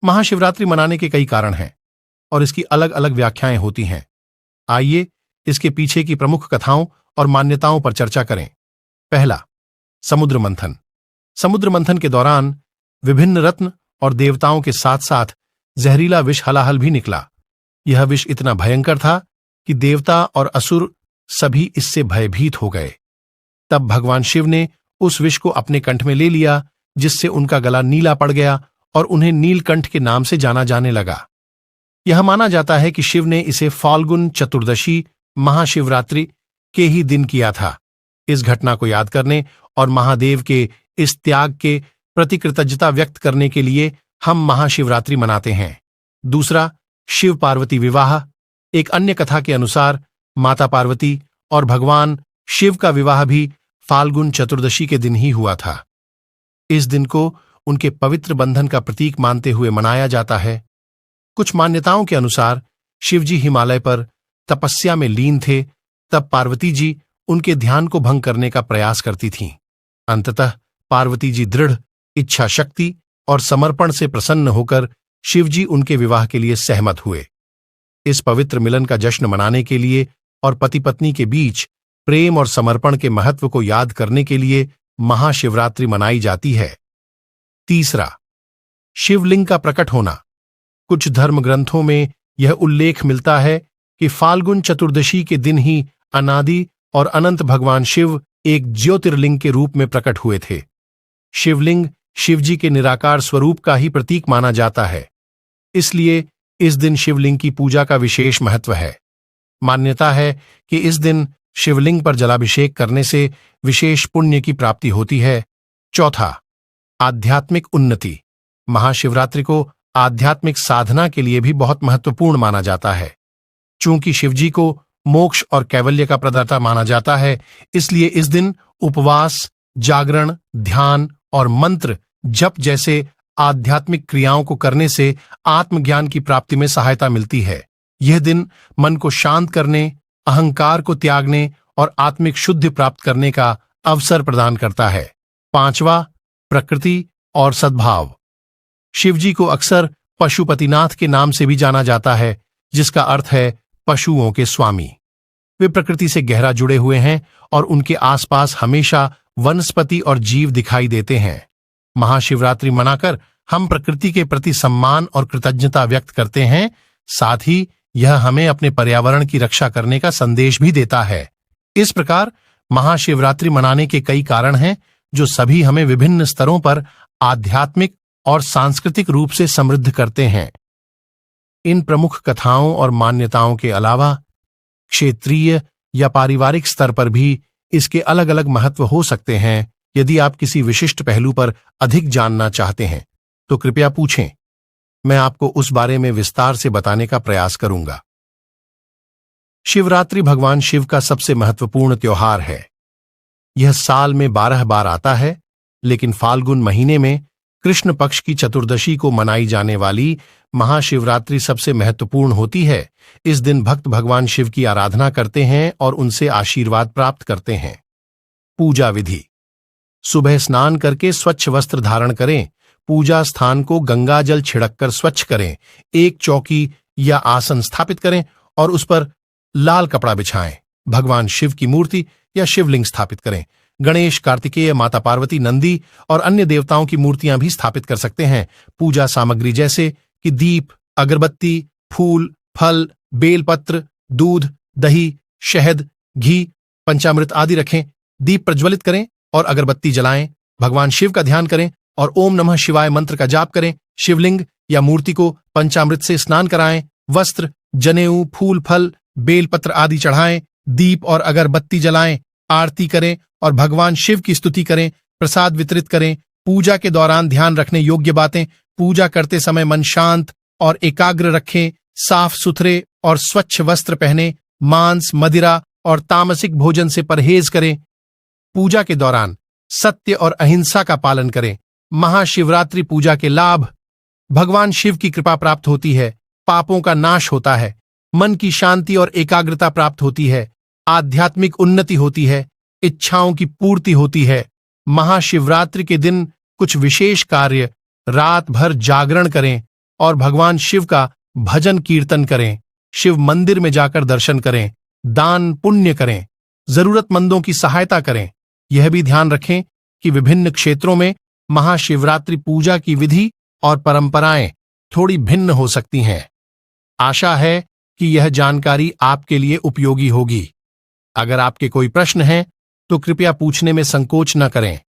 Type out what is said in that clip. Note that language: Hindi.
महाशिवरात्रि मनाने के कई कारण हैं और इसकी अलग अलग व्याख्याएं होती हैं। आइए इसके पीछे की प्रमुख कथाओं और मान्यताओं पर चर्चा करें। पहला, समुद्र मंथन। समुद्र मंथन के दौरान विभिन्न रत्न और देवताओं के साथ साथ जहरीला विष हलाहल भी निकला। यह विष इतना भयंकर था कि देवता और असुर सभी इससे भयभीत हो गए। तब भगवान शिव ने उस विष को अपने कंठ में ले लिया, जिससे उनका गला नीला पड़ गया और उन्हें नीलकंठ के नाम से जाना जाने लगा। यह माना जाता है कि शिव ने इसे फाल्गुन चतुर्दशी महाशिवरात्रि के ही दिन किया था। इस घटना को याद करने और महादेव के इस त्याग के प्रति कृतज्ञता व्यक्त करने के लिए हम महाशिवरात्रि मनाते हैं। दूसरा, शिव पार्वती विवाह। एक अन्य कथा के अनुसार माता पार्वती और भगवान शिव का विवाह भी फाल्गुन चतुर्दशी के दिन ही हुआ था। इस दिन को उनके पवित्र बंधन का प्रतीक मानते हुए मनाया जाता है। कुछ मान्यताओं के अनुसार शिवजी हिमालय पर तपस्या में लीन थे, तब पार्वती जी उनके ध्यान को भंग करने का प्रयास करती थीं। अंततः पार्वती जी दृढ़ इच्छा शक्ति और समर्पण से प्रसन्न होकर शिवजी उनके विवाह के लिए सहमत हुए। इस पवित्र मिलन का जश्न मनाने के लिए और पति पत्नी के बीच प्रेम और समर्पण के महत्व को याद करने के लिए महाशिवरात्रि मनाई जाती है। तीसरा, शिवलिंग का प्रकट होना। कुछ धर्म ग्रंथों में यह उल्लेख मिलता है कि फाल्गुन चतुर्दशी के दिन ही अनादि और अनंत भगवान शिव एक ज्योतिर्लिंग के रूप में प्रकट हुए थे। शिवलिंग शिवजी के निराकार स्वरूप का ही प्रतीक माना जाता है, इसलिए इस दिन शिवलिंग की पूजा का विशेष महत्व है। मान्यता है कि इस दिन शिवलिंग पर जलाभिषेक करने से विशेष पुण्य की प्राप्ति होती है। चौथा, आध्यात्मिक उन्नति। महाशिवरात्रि को आध्यात्मिक साधना के लिए भी बहुत महत्वपूर्ण माना जाता है। चूंकि शिवजी को मोक्ष और कैवल्य का प्रदाता माना जाता है, इसलिए इस दिन उपवास, जागरण, ध्यान और मंत्र जप जैसे आध्यात्मिक क्रियाओं को करने से आत्मज्ञान की प्राप्ति में सहायता मिलती है। यह दिन मन को शांत करने, अहंकार को त्यागने और आत्मिक शुद्धि प्राप्त करने का अवसर प्रदान करता है। पांचवा, प्रकृति और सद्भाव। शिवजी को अक्सर पशुपतिनाथ के नाम से भी जाना जाता है, जिसका अर्थ है पशुओं के स्वामी। वे प्रकृति से गहरा जुड़े हुए हैं और उनके आसपास हमेशा वनस्पति और जीव दिखाई देते हैं। महाशिवरात्रि मनाकर हम प्रकृति के प्रति सम्मान और कृतज्ञता व्यक्त करते हैं। साथ ही यह हमें अपने पर्यावरण की रक्षा करने का संदेश भी देता है। इस प्रकार महाशिवरात्रि मनाने के कई कारण हैं, जो सभी हमें विभिन्न स्तरों पर आध्यात्मिक और सांस्कृतिक रूप से समृद्ध करते हैं। इन प्रमुख कथाओं और मान्यताओं के अलावा क्षेत्रीय या पारिवारिक स्तर पर भी इसके अलग अलग महत्व हो सकते हैं। यदि आप किसी विशिष्ट पहलू पर अधिक जानना चाहते हैं तो कृपया पूछें, मैं आपको उस बारे में विस्तार से बताने का प्रयास करूंगा। शिवरात्रि भगवान शिव का सबसे महत्वपूर्ण त्योहार है। यह साल में 12 बार आता है, लेकिन फाल्गुन महीने में कृष्ण पक्ष की चतुर्दशी को मनाई जाने वाली महाशिवरात्रि सबसे महत्वपूर्ण होती है। इस दिन भक्त भगवान शिव की आराधना करते हैं और उनसे आशीर्वाद प्राप्त करते हैं। पूजा विधि। सुबह स्नान करके स्वच्छ वस्त्र धारण करें। पूजा स्थान को गंगा जल छिड़ककर स्वच्छ करें। एक चौकी या आसन स्थापित करें और उस पर लाल कपड़ा बिछाएं। भगवान शिव की मूर्ति या शिवलिंग स्थापित करें। गणेश, कार्तिकेय, माता पार्वती, नंदी और अन्य देवताओं की मूर्तियां भी स्थापित कर सकते हैं। पूजा सामग्री जैसे कि दीप, अगरबत्ती, फूल, फल, बेलपत्र, दूध, दही, शहद, घी, पंचामृत आदि रखें। दीप प्रज्वलित करें और अगरबत्ती जलाएं। भगवान शिव का ध्यान करें और ओम नमः शिवाय मंत्र का जाप करें। शिवलिंग या मूर्ति को पंचामृत से स्नान कराएं। वस्त्र, जनेऊ, फूल, फल, बेलपत्र आदि चढ़ाएं। दीप और अगरबत्ती जलाएं। आरती करें और भगवान शिव की स्तुति करें। प्रसाद वितरित करें। पूजा के दौरान ध्यान रखने योग्य बातें। पूजा करते समय मन शांत और एकाग्र रखें। साफ सुथरे और स्वच्छ वस्त्र पहने। मांस, मदिरा और तामसिक भोजन से परहेज करें। पूजा के दौरान सत्य और अहिंसा का पालन करें। महाशिवरात्रि पूजा के लाभ। भगवान शिव की कृपा प्राप्त होती है। पापों का नाश होता है। मन की शांति और एकाग्रता प्राप्त होती है। आध्यात्मिक उन्नति होती है। इच्छाओं की पूर्ति होती है। महाशिवरात्रि के दिन कुछ विशेष कार्य। रात भर जागरण करें। और भगवान शिव का भजन कीर्तन करें, शिव मंदिर में जाकर दर्शन करें, दान पुण्य करें, जरूरतमंदों की सहायता करें। यह भी ध्यान रखें कि विभिन्न क्षेत्रों में महाशिवरात्रि पूजा की विधि और परंपराएं थोड़ी भिन्न हो सकती हैं। आशा है कि यह जानकारी आपके लिए उपयोगी होगी। अगर आपके कोई प्रश्न हैं तो कृपया पूछने में संकोच न करें।